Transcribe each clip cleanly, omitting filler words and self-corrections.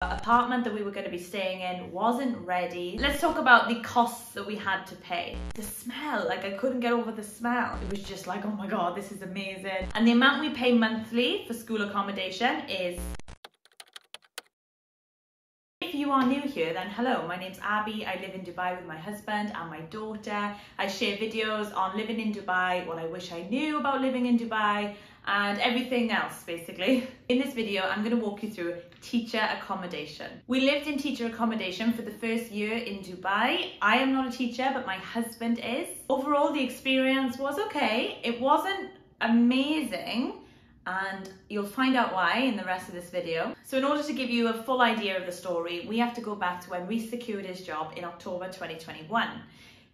Apartment that we were going to be staying in wasn't ready. Let's talk about the costs that we had to pay. The smell, like I couldn't get over the smell. It was just like, oh my god, this is amazing. And the amount we pay monthly for school accommodation is... If you are new here, then hello, my name's Abby. I live in Dubai with my husband and my daughter. I share videos on living in Dubai, what I wish I knew about living in Dubai, and everything else basically. In this video, I'm going to walk you through teacher accommodation. We lived in teacher accommodation for the first year in Dubai. I am not a teacher, but my husband is. Overall, the experience was okay. It wasn't amazing, and you'll find out why in the rest of this video. So in order to give you a full idea of the story, we have to go back to when we secured his job in October 2021.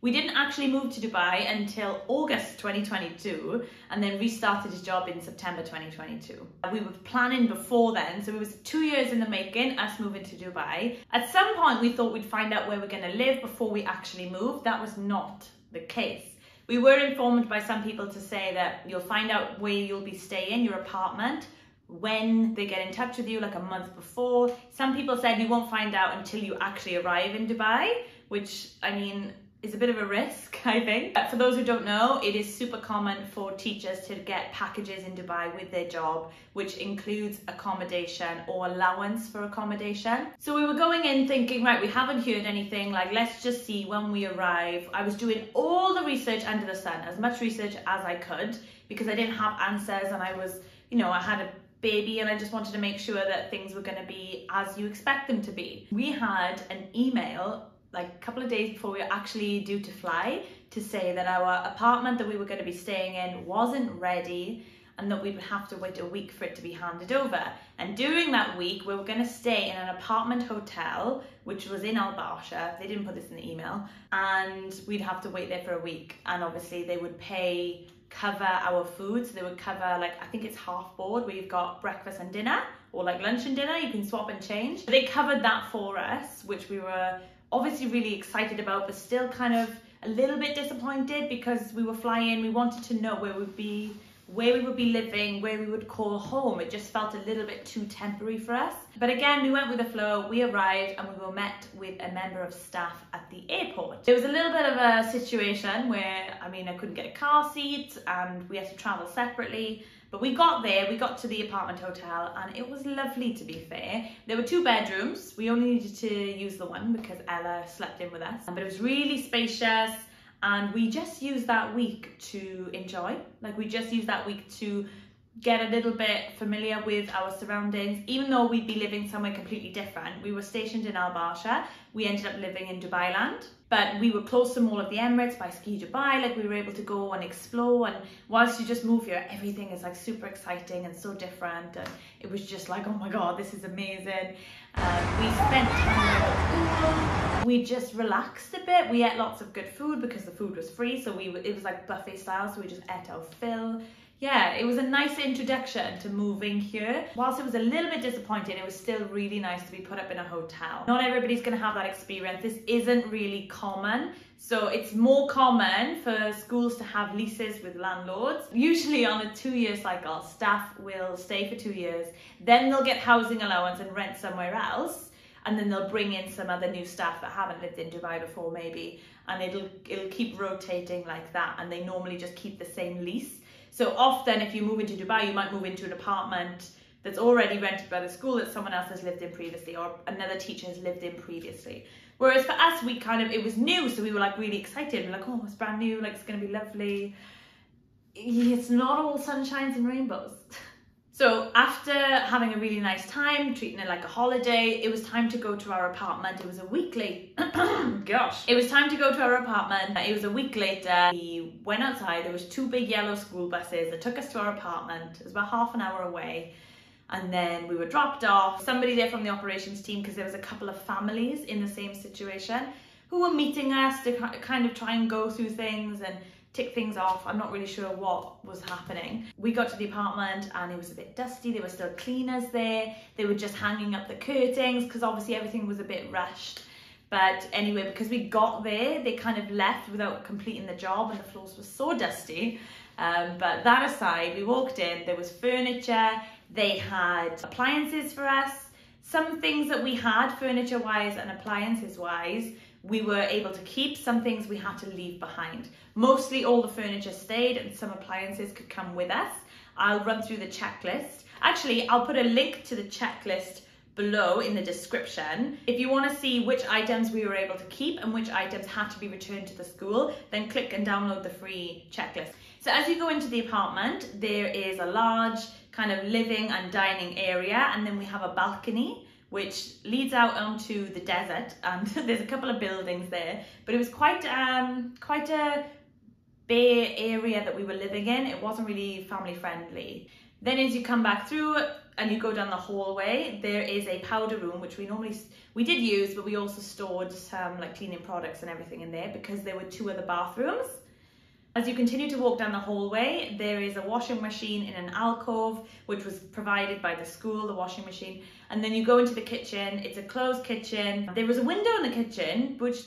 We didn't actually move to Dubai until August 2022 and then restarted his job in September 2022. We were planning before then, so it was 2 years in the making, us moving to Dubai. At some point we thought we'd find out where we're going to live before we actually moved. That was not the case. We were informed by some people to say that you'll find out where you'll be staying, your apartment, when they get in touch with you, like a month before. Some people said you won't find out until you actually arrive in Dubai, which, I mean, is a bit of a risk, I think. But for those who don't know, it is super common for teachers to get packages in Dubai with their job, which includes accommodation or allowance for accommodation. So we were going in thinking, right, we haven't heard anything, like let's just see when we arrive. I was doing all the research under the sun, as much research as I could, because I didn't have answers, and I was, you know, I had a baby and I just wanted to make sure that things were going to be as you expect them to be. We had an email like a couple of days before we were actually due to fly to say that our apartment that we were going to be staying in wasn't ready and that we would have to wait a week for it to be handed over. And during that week, we were going to stay in an apartment hotel, which was in Al Barsha. They didn't put this in the email. And we'd have to wait there for a week. And obviously they would cover our food. So they would cover, like, I think it's half board, where you've got breakfast and dinner, or like lunch and dinner, you can swap and change. They covered that for us, which we were obviously really excited about, but still kind of a little bit disappointed because we were flying. We wanted to know where we would be living, where we would call home. It just felt a little bit too temporary for us. But again, we went with the flow. We arrived and we were met with a member of staff at the airport. There was a little bit of a situation where, I mean, I couldn't get a car seat and we had to travel separately. But we got there, we got to the apartment hotel, and it was lovely, to be fair. There were 2 bedrooms. We only needed to use the one because Ella slept in with us. But it was really spacious, and we just used that week to enjoy. Like, we just used that week to get a little bit familiar with our surroundings. Even though we'd be living somewhere completely different, we were stationed in Al Barsha. We ended up living in Dubai land, but we were close to Mall of the Emirates by Ski Dubai. Like, we were able to go and explore, and whilst you just move here, everything is like super exciting and so different, and it was just like, oh my god, this is amazing. We spent time, we just relaxed a bit. We ate lots of good food because the food was free, so it was like buffet style, so we just ate our fill. Yeah, it was a nice introduction to moving here. Whilst it was a little bit disappointing, it was still really nice to be put up in a hotel. Not everybody's going to have that experience. This isn't really common. So it's more common for schools to have leases with landlords. Usually on a 2-year cycle, staff will stay for 2 years. Then they'll get housing allowance and rent somewhere else. And then they'll bring in some other new staff that haven't lived in Dubai before maybe. And it'll keep rotating like that. And they normally just keep the same lease. So often if you move into Dubai, you might move into an apartment that's already rented by the school that someone else has lived in previously, or another teacher has lived in previously. Whereas for us, it was new, so we were like really excited. We're like, oh, it's brand new, like it's gonna be lovely. It's not all sunshines and rainbows. So after having a really nice time, treating it like a holiday, it was time to go to our apartment. It was a week late. Gosh. It was time to go to our apartment. It was a week later. We went outside. There was 2 big yellow school buses that took us to our apartment. It was about half an hour away. And then we were dropped off. Somebody there from the operations team, because there was a couple of families in the same situation, who were meeting us to kind of try and go through things and tick things off. I'm not really sure what was happening. We got to the apartment and it was a bit dusty. There were still cleaners there. They were just hanging up the curtains because obviously everything was a bit rushed. But anyway, because we got there, they kind of left without completing the job and the floors were so dusty. But that aside, we walked in, there was furniture, they had appliances for us. Some things that we had furniture wise and appliances wise, we were able to keep. Some things we had to leave behind. Mostly all the furniture stayed and some appliances could come with us. I'll run through the checklist. Actually, I'll put a link to the checklist below in the description. If you want to see which items we were able to keep and which items had to be returned to the school, then click and download the free checklist. So as you go into the apartment, there is a large kind of living and dining area, and then we have a balcony which leads out onto the desert, and there's a couple of buildings there, but it was quite a bare area that we were living in. It wasn't really family friendly. Then as you come back through and you go down the hallway, there is a powder room, which we did use, but we also stored some like cleaning products and everything in there because there were 2 other bathrooms. As you continue to walk down the hallway, there is a washing machine in an alcove, which was provided by the school, the washing machine. And then you go into the kitchen. It's a closed kitchen. There was a window in the kitchen, which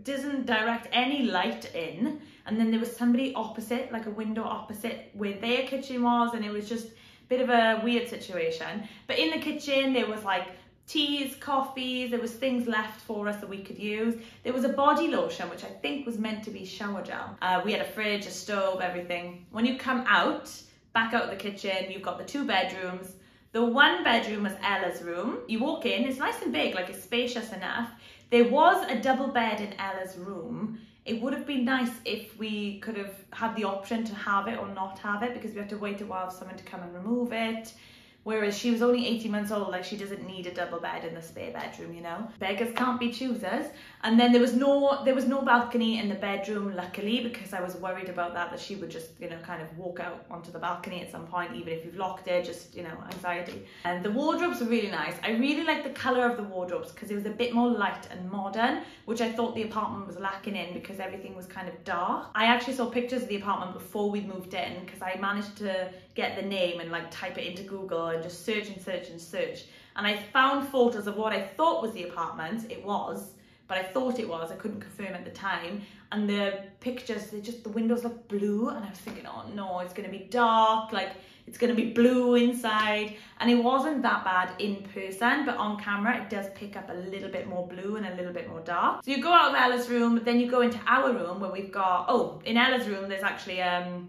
doesn't direct any light in. And then there was somebody opposite, like a window opposite where their kitchen was. And it was just a bit of a weird situation. But in the kitchen, there was like teas, coffees, there was things left for us that we could use. There was a body lotion, which I think was meant to be shower gel. We had a fridge, a stove, everything. When you come out, back out of the kitchen, you've got the 2 bedrooms. The 1 bedroom was Ella's room. You walk in, it's nice and big, like it's spacious enough. There was a double bed in Ella's room. It would have been nice if we could have had the option to have it or not have it, because we had to wait a while for someone to come and remove it. Whereas she was only 18 months old, like she doesn't need a double bed in the spare bedroom, you know. Beggars can't be choosers. And then there was no balcony in the bedroom, luckily, because I was worried about that she would just, you know, kind of walk out onto the balcony at some point, even if you've locked it, just, you know, anxiety. And the wardrobes were really nice. I really liked the colour of the wardrobes because it was a bit more light and modern, which I thought the apartment was lacking in because everything was kind of dark. I actually saw pictures of the apartment before we moved in because I managed to get the name and like type it into Google and just search and search and search. And I found photos of what I thought was the apartment. It was, but I thought it was. I couldn't confirm at the time. And the pictures, the windows look blue. And I was thinking, oh no, it's going to be dark. Like it's going to be blue inside. And it wasn't that bad in person, but on camera, it does pick up a little bit more blue and a little bit more dark. So you go out of Ella's room, but then you go into our room where we've got, oh, in Ella's room, there's actually a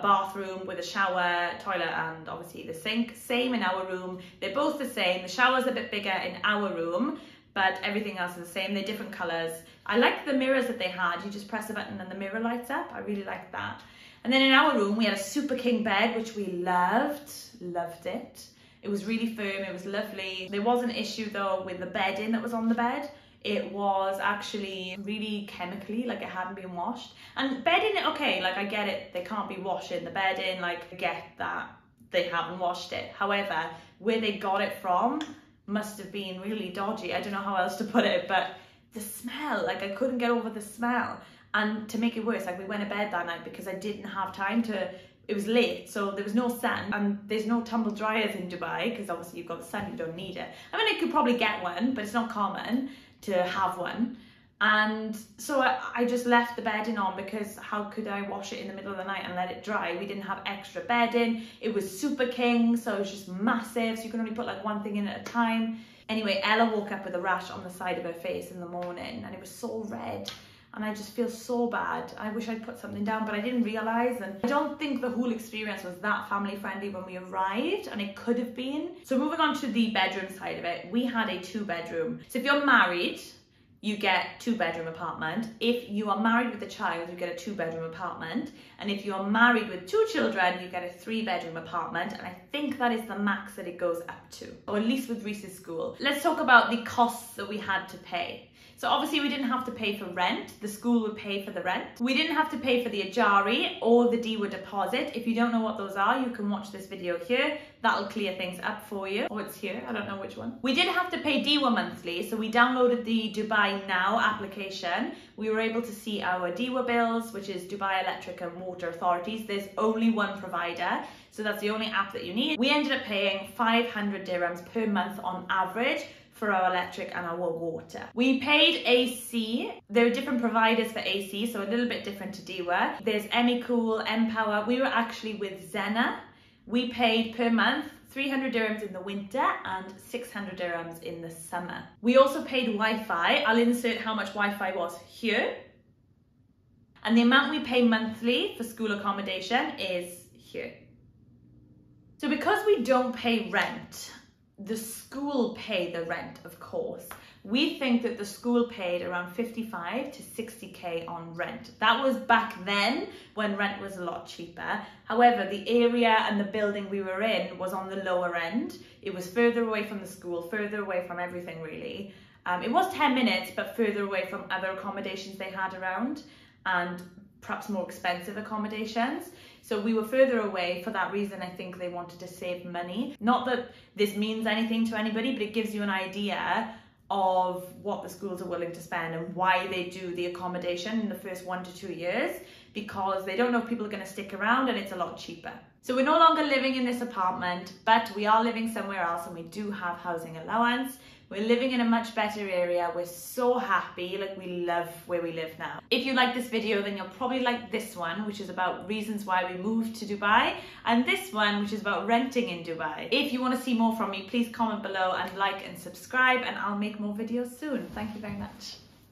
bathroom with a shower, toilet, and obviously the sink. Same in our room. They're both the same. The shower's a bit bigger in our room, but everything else is the same. They're different colours. I like the mirrors that they had. You just press a button and the mirror lights up. I really liked that. And then in our room, we had a super king bed, which we loved it. It was really firm. It was lovely. There was an issue though with the bedding that was on the bed. It was actually really chemically, like it hadn't been washed. And bedding, okay, like I get it, they can't be washing the bedding, like I get that they haven't washed it. However, where they got it from must have been really dodgy. I don't know how else to put it, but the smell, like I couldn't get over the smell. And to make it worse, like we went to bed that night because I didn't have time to, it was late, so there was no sun, and there's no tumble dryers in Dubai because obviously you've got the sun, you don't need it. I mean, I could probably get one, but it's not common to have one. And so I just left the bedding on because how could I wash it in the middle of the night and let it dry? We didn't have extra bedding. It was super king, so it was just massive, so you can only put like one thing in at a time. Anyway, Ella woke up with a rash on the side of her face in the morning and it was so red. And I just feel so bad. I wish I'd put something down, but I didn't realise. And I don't think the whole experience was that family friendly when we arrived, and it could have been. So moving on to the bedroom side of it, we had a 2-bedroom. So if you're married, you get 2-bedroom apartment. If you are married with a child, you get a 2-bedroom apartment. And if you're married with 2 children, you get a 3-bedroom apartment. And I think that is the max that it goes up to, or at least with Reese's school. Let's talk about the costs that we had to pay. So obviously we didn't have to pay for rent. The school would pay for the rent. We didn't have to pay for the Ajari or the Diwa deposit. If you don't know what those are, you can watch this video here. That'll clear things up for you. Oh, it's here. I don't know which one. We did have to pay Diwa monthly. So we downloaded the Dubai Now application. We were able to see our Diwa bills, which is Dubai Electric and Water Authorities. There's only one provider, so that's the only app that you need. We ended up paying 500 dirhams per month on average for our electric and our water. We paid AC. There are different providers for AC, so a little bit different to Diwa. There's Emicool, Empower. We were actually with Zena. We paid per month 300 dirhams in the winter and 600 dirhams in the summer. We also paid Wi-Fi. I'll insert how much Wi-Fi was here. And the amount we pay monthly for school accommodation is here. So because we don't pay rent, the school pay the rent, of course. We think that the school paid around 55 to 60k on rent. That was back then when rent was a lot cheaper. However, the area and the building we were in was on the lower end. It was further away from the school, further away from everything really. It was 10 minutes, but further away from other accommodations they had around and perhaps more expensive accommodations. So we were further away. For that reason, I think they wanted to save money. Not that this means anything to anybody, but it gives you an idea of what the schools are willing to spend and why they do the accommodation in the first 1 to 2 years, because they don't know if people are going to stick around and it's a lot cheaper. So we're no longer living in this apartment, but we are living somewhere else and we do have housing allowance. We're living in a much better area. We're so happy, like we love where we live now. If you like this video, then you'll probably like this one, which is about reasons why we moved to Dubai, and this one, which is about renting in Dubai. If you want to see more from me, please comment below and like and subscribe, and I'll make more videos soon. Thank you very much.